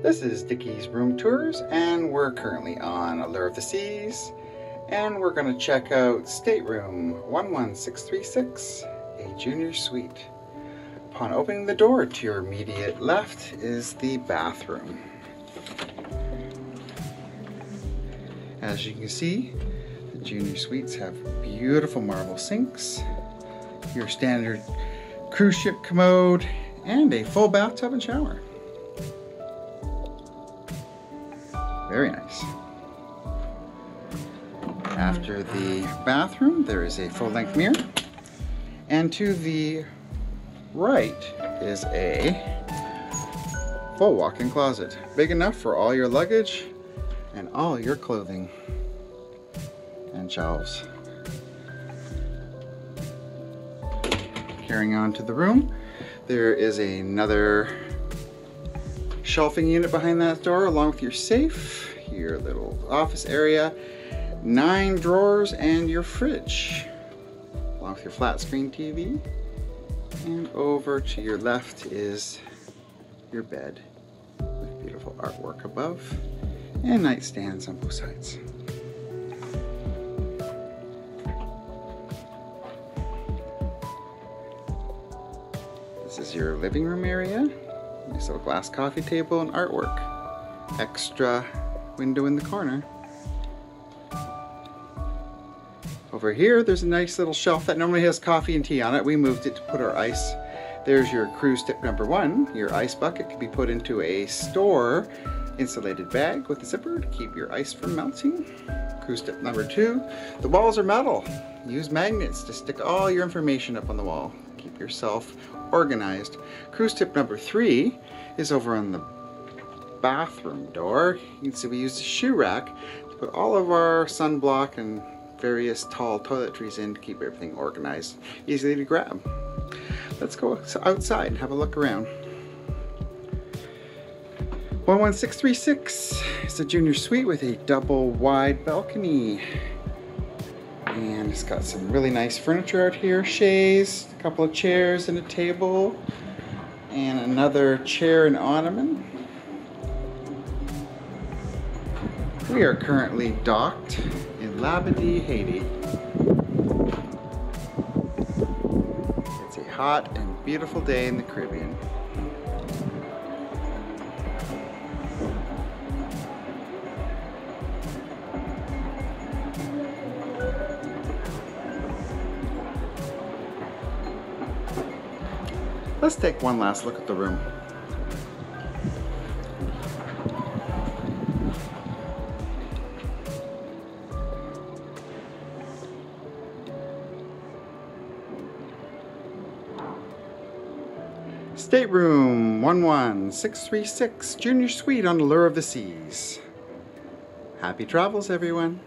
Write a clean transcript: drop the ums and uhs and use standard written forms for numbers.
This is Deekie's Room Tours, and we're currently on Allure of the Seas, and we're going to check out stateroom 11636, a junior suite. Upon opening the door, to your immediate left is the bathroom. As you can see, the junior suites have beautiful marble sinks, your standard cruise ship commode, and a full bathtub and shower. Very nice. After the bathroom, there is a full-length mirror, and to the right is a full walk-in closet, big enough for all your luggage and all your clothing and shelves. Carrying on to the room, there is another shelving unit behind that door, along with your safe, your little office area, 9 drawers, and your fridge, along with your flat screen TV. And over to your left is your bed with beautiful artwork above and nightstands on both sides. This is your living room area. Nice little glass coffee table and artwork. Extra window in the corner. Over here, there's a nice little shelf that normally has coffee and tea on it. We moved it to put our ice. There's your cruise tip number 1. Your ice bucket can be put into a store insulated bag with a zipper to keep your ice from melting. Cruise tip number 2, the walls are metal. Use magnets to stick all your information up on the wall. Keep yourself organized. Cruise tip number 3 is over on the bathroom door. You can see we use the shoe rack to put all of our sunblock and various tall toiletries in to keep everything organized, easily to grab. Let's go outside and have a look around. 11636 is a junior suite with a double wide balcony. And it's got some really nice furniture out here, chaise, a couple of chairs and a table, and another chair and ottoman. We are currently docked in Labadee, Haiti. It's a hot and beautiful day in the Caribbean. Let's take one last look at the room. Stateroom 11636, Junior Suite on Allure of the Seas. Happy travels, everyone.